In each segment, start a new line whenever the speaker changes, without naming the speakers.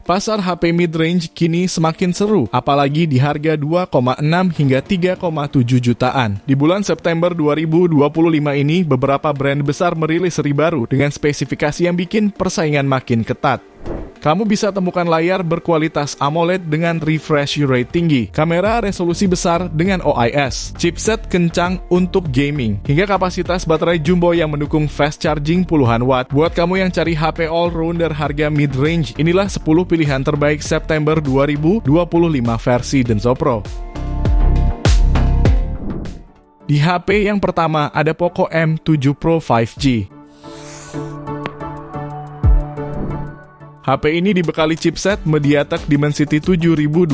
Pasar HP mid-range kini semakin seru, apalagi di harga 2,6 hingga 3,7 jutaan. Di bulan September 2025 ini, beberapa brand besar merilis seri baru dengan spesifikasi yang bikin persaingan makin ketat. Kamu bisa temukan layar berkualitas AMOLED dengan refresh rate tinggi, kamera resolusi besar dengan OIS, chipset kencang untuk gaming, hingga kapasitas baterai jumbo yang mendukung fast charging puluhan watt. Buat kamu yang cari HP all-rounder harga mid-range, inilah 10 pilihan terbaik September 2025 versi Denso Pro. Di HP yang pertama ada Poco M7 Pro 5G. HP ini dibekali chipset MediaTek Dimensity 7025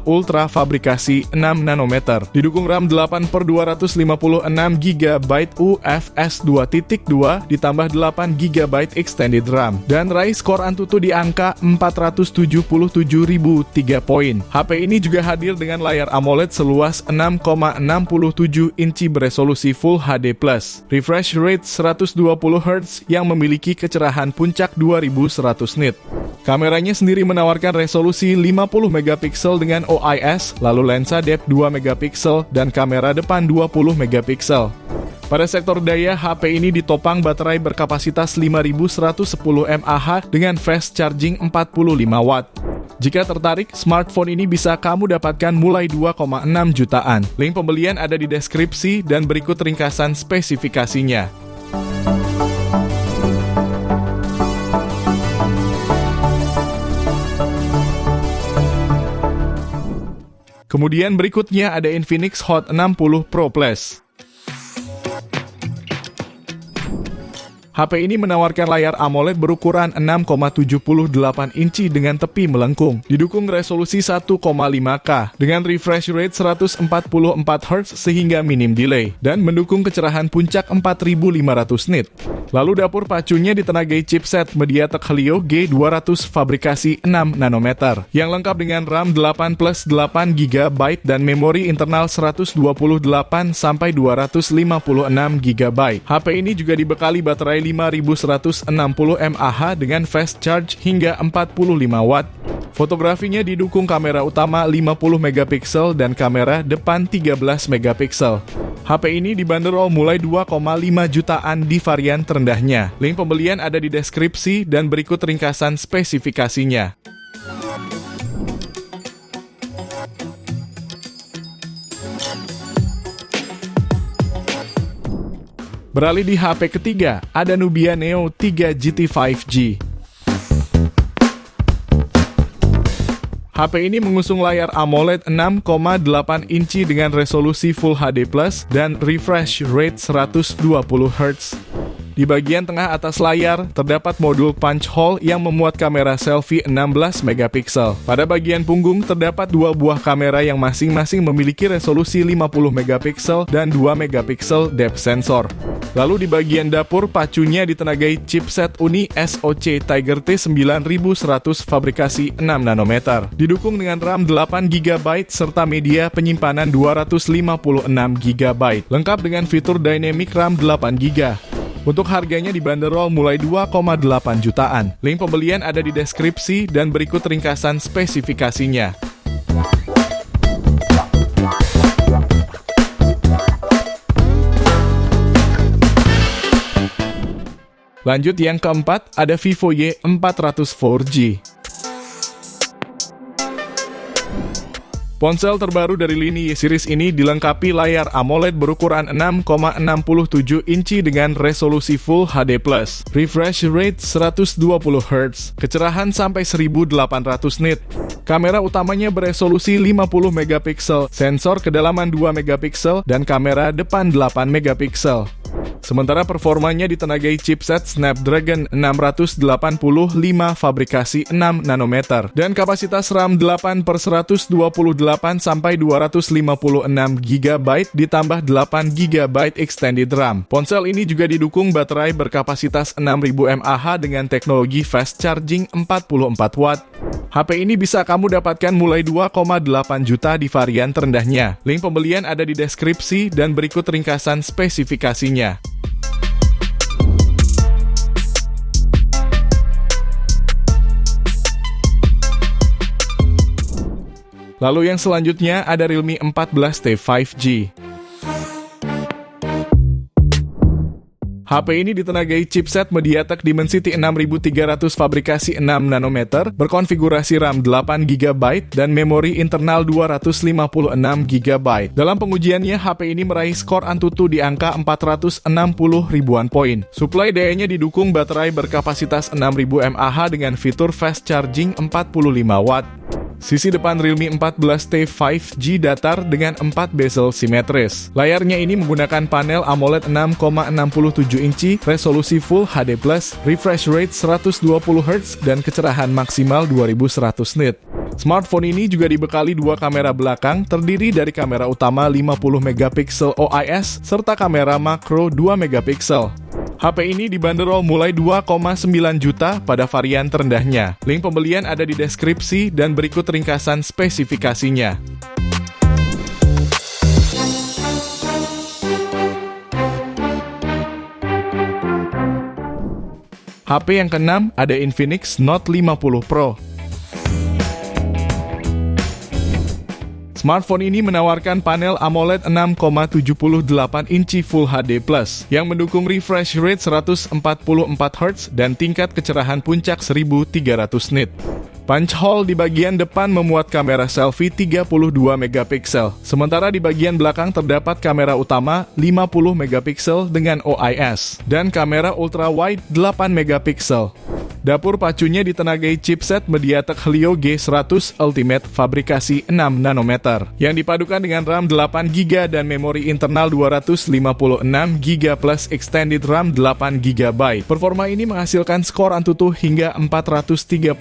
Ultra fabrikasi 6 nanometer. Didukung RAM 8/256 GB UFS 2.2 ditambah 8 GB extended RAM. Dan raih skor Antutu di angka 477.003 poin. HP ini juga hadir dengan layar AMOLED seluas 6,67 inci beresolusi Full HD+. Refresh rate 120 Hz yang memiliki kecerahan puncak 2100 nit. Kameranya sendiri menawarkan resolusi 50 megapiksel dengan OIS, lalu lensa depth 2 megapiksel dan kamera depan 20 megapiksel. Pada sektor daya, HP ini ditopang baterai berkapasitas 5110 mAh dengan fast charging 45 watt. Jika tertarik, smartphone ini bisa kamu dapatkan mulai 2,6 jutaan. Link pembelian ada di deskripsi dan berikut ringkasan spesifikasinya. Kemudian berikutnya ada Infinix Hot 60 Pro Plus. HP ini menawarkan layar AMOLED berukuran 6,78 inci dengan tepi melengkung. Didukung resolusi 1,5K dengan refresh rate 144 Hz sehingga minim delay dan mendukung kecerahan puncak 4500 nit. Lalu dapur pacunya ditenagai chipset MediaTek Helio G200 fabrikasi 6 nanometer yang lengkap dengan RAM 8+8 GB dan memori internal 128 sampai 256 GB. HP ini juga dibekali baterai 5160 mAh dengan fast charge hingga 45 watt. Fotografinya didukung kamera utama 50 megapiksel dan kamera depan 13 megapiksel. HP ini dibanderol mulai 2,5 jutaan di varian terendahnya. Link pembelian ada di deskripsi dan berikut ringkasan spesifikasinya. Beralih di HP ketiga, ada Nubia Neo 3 GT 5G. HP ini mengusung layar AMOLED 6,8 inci dengan resolusi Full HD+, dan refresh rate 120 Hz. Di bagian tengah atas layar, terdapat modul punch hole yang memuat kamera selfie 16 megapiksel. Pada bagian punggung, terdapat dua buah kamera yang masing-masing memiliki resolusi 50 megapiksel dan 2 megapiksel depth sensor. Lalu di bagian dapur, pacunya ditenagai chipset Uni SoC Tiger T9100 fabrikasi 6 nanometer. Didukung dengan RAM 8 GB serta media penyimpanan 256 GB. Lengkap dengan fitur Dynamic RAM 8 GB. Untuk harganya dibanderol mulai 2,8 jutaan. Link pembelian ada di deskripsi dan berikut ringkasan spesifikasinya. Lanjut yang keempat, ada Vivo Y400 4G. Ponsel terbaru dari lini Y series ini dilengkapi layar AMOLED berukuran 6,67 inci dengan resolusi Full HD+, refresh rate 120 Hz, kecerahan sampai 1800 nit. Kamera utamanya beresolusi 50 megapiksel, sensor kedalaman 2 megapiksel, dan kamera depan 8 megapiksel. Sementara performanya ditenagai chipset Snapdragon 685 fabrikasi 6 nanometer dan kapasitas RAM 8/128 sampai 256 GB ditambah 8 GB extended RAM. Ponsel ini juga didukung baterai berkapasitas 6000 mAh dengan teknologi fast charging 44 watt. HP ini bisa kamu dapatkan mulai 2,8 juta di varian terendahnya. Link pembelian ada di deskripsi dan berikut ringkasan spesifikasinya. Lalu yang selanjutnya ada Realme 14T 5G. HP ini ditenagai chipset MediaTek Dimensity 6300 fabrikasi 6 nanometer, berkonfigurasi RAM 8GB dan memori internal 256GB. Dalam pengujiannya, HP ini meraih skor Antutu di angka 460 ribuan poin. Suplai dayanya didukung baterai berkapasitas 6000 mAh dengan fitur fast charging 45 watt. Sisi depan Realme 14T 5G datar dengan 4 bezel simetris. Layarnya ini menggunakan panel AMOLED 6,67 inci, resolusi Full HD+, refresh rate 120Hz, dan kecerahan maksimal 2100 nit. Smartphone ini juga dibekali dua kamera belakang, terdiri dari kamera utama 50MP OIS, serta kamera makro 2MP. HP ini dibanderol mulai 2,9 juta pada varian terendahnya. Link pembelian ada di deskripsi dan berikut ringkasan spesifikasinya. HP yang keenam ada Infinix Note 50 Pro. Smartphone ini menawarkan panel AMOLED 6,78 inci Full HD+, yang mendukung refresh rate 144Hz dan tingkat kecerahan puncak 1300 nit. Punch hole di bagian depan memuat kamera selfie 32MP, sementara di bagian belakang terdapat kamera utama 50MP dengan OIS, dan kamera ultra-wide 8MP. Dapur pacunya ditenagai chipset MediaTek Helio G100 Ultimate fabrikasi 6 nanometer, yang dipadukan dengan RAM 8GB dan memori internal 256GB plus extended RAM 8GB. Performa ini menghasilkan skor Antutu hingga 436.000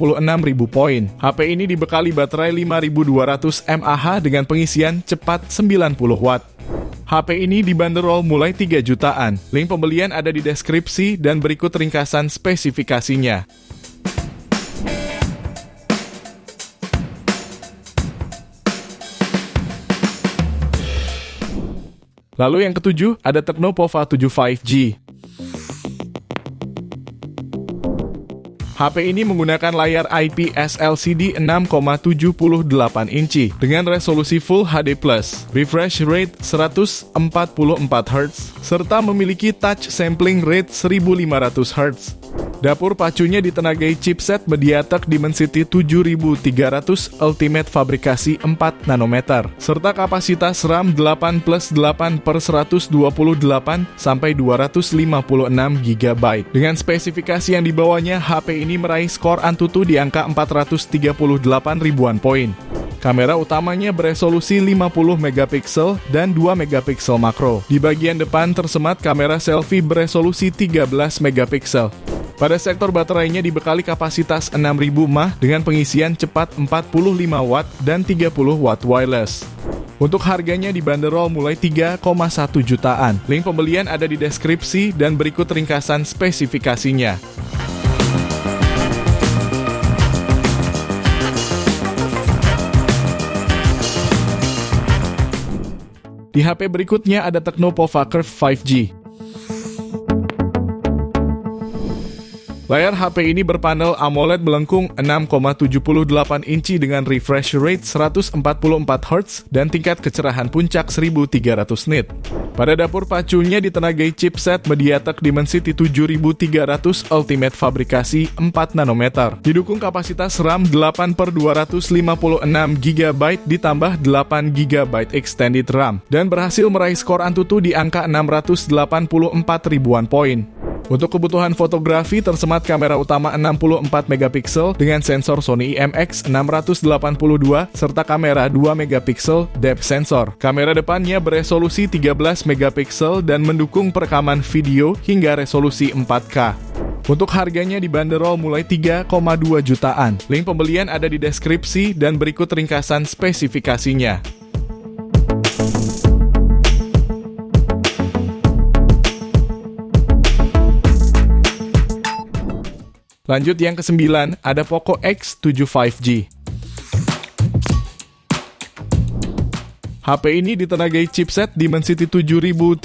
poin. HP ini dibekali baterai 5200 mAh dengan pengisian cepat 90 watt. HP ini dibanderol mulai 3 jutaan. Link pembelian ada di deskripsi dan berikut ringkasan spesifikasinya. Lalu yang ketujuh ada Tecno Pova 7 5G. HP ini menggunakan layar IPS LCD 6,78 inci dengan resolusi Full HD+, refresh rate 144Hz, serta memiliki touch sampling rate 1500Hz. Dapur pacunya ditenagai chipset MediaTek Dimensity 7300 Ultimate fabrikasi 4 nanometer, serta kapasitas RAM 8+8/128 sampai 256GB. Dengan spesifikasi yang dibawanya, HP ini meraih skor Antutu di angka 438 ribuan poin. Kamera utamanya beresolusi 50MP dan 2MP makro. Di bagian depan tersemat kamera selfie beresolusi 13MP. Pada sektor baterainya dibekali kapasitas 6000 mAh dengan pengisian cepat 45 watt dan 30 watt wireless. Untuk harganya dibanderol mulai 3,1 jutaan. Link pembelian ada di deskripsi dan berikut ringkasan spesifikasinya. Di HP berikutnya ada Tecno Pova Curve 5G. Layar HP ini berpanel AMOLED melengkung 6,78 inci dengan refresh rate 144Hz dan tingkat kecerahan puncak 1300 nit. Pada dapur pacunya ditenagai chipset MediaTek Dimensity 7300 Ultimate fabrikasi 4 nanometer. Didukung kapasitas RAM 8/256GB ditambah 8GB extended RAM dan berhasil meraih skor Antutu di angka 684 ribuan poin. Untuk kebutuhan fotografi tersemat kamera utama 64MP dengan sensor Sony IMX682 serta kamera 2MP depth sensor. Kamera depannya beresolusi 13MP dan mendukung perekaman video hingga resolusi 4K. Untuk harganya dibanderol mulai 3,2 jutaan. Link pembelian ada di deskripsi dan berikut ringkasan spesifikasinya. Lanjut yang ke-9, ada Poco X7 5G. HP ini ditenagai chipset Dimensity 7300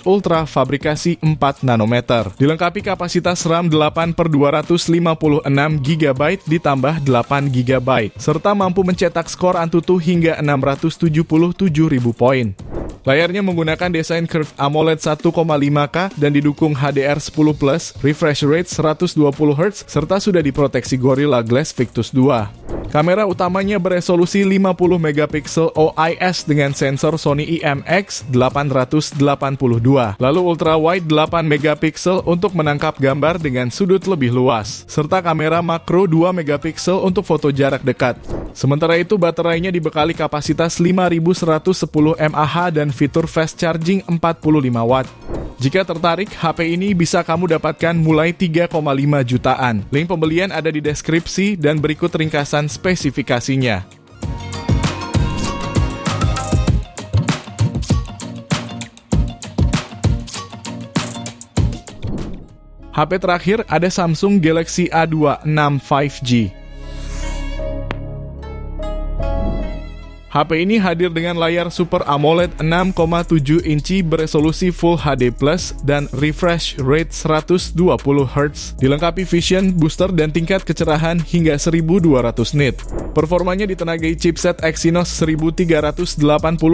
Ultra fabrikasi 4 nanometer. Dilengkapi kapasitas RAM 8/256 GB ditambah 8 GB, serta mampu mencetak skor Antutu hingga 677.000 poin. Layarnya menggunakan desain Curved AMOLED 1,5K dan didukung HDR10+, refresh rate 120Hz, serta sudah diproteksi Gorilla Glass Victus 2. Kamera utamanya beresolusi 50 megapiksel OIS dengan sensor Sony IMX882, lalu ultra wide 8 megapiksel untuk menangkap gambar dengan sudut lebih luas, serta kamera makro 2 megapiksel untuk foto jarak dekat. Sementara itu baterainya dibekali kapasitas 5110 mAh dan fitur fast charging 45 watt. Jika tertarik, HP ini bisa kamu dapatkan mulai 3,5 jutaan. Link pembelian ada di deskripsi dan berikut ringkasan spesifikasinya. HP terakhir ada Samsung Galaxy A26 5G. HP ini hadir dengan layar Super AMOLED 6,7 inci beresolusi Full HD+, dan refresh rate 120Hz, dilengkapi Vision Booster dan tingkat kecerahan hingga 1200 nit. Performanya ditenagai chipset Exynos 1380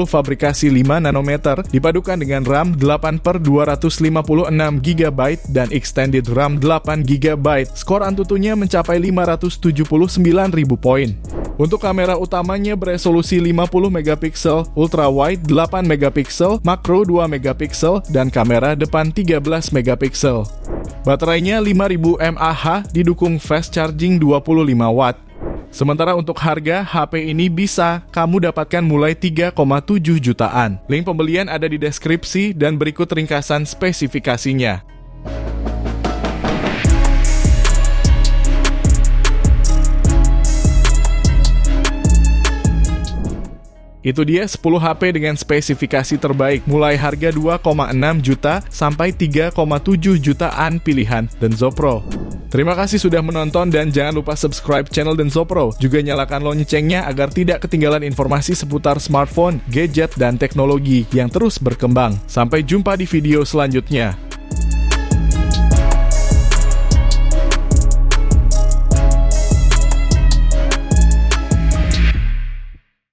fabrikasi 5 nanometer, dipadukan dengan RAM 8/256 GB dan extended RAM 8 GB. Skor Antutunya mencapai 579.000 poin. Untuk kamera utamanya beresolusi 50 megapiksel, ultra wide 8 megapiksel, makro 2 megapiksel, dan kamera depan 13 megapiksel. Baterainya 5000 mAh, didukung fast charging 25 watt. Sementara untuk harga, HP ini bisa kamu dapatkan mulai 3,7 jutaan. Link pembelian ada di deskripsi dan berikut ringkasan spesifikasinya. Itu dia 10 HP dengan spesifikasi terbaik mulai harga 2,6 juta sampai 3,7 jutaan pilihan Denso Pro. Terima kasih sudah menonton dan jangan lupa subscribe channel Denso Pro. Juga nyalakan loncengnya agar tidak ketinggalan informasi seputar smartphone, gadget, dan teknologi yang terus berkembang. Sampai jumpa di video selanjutnya.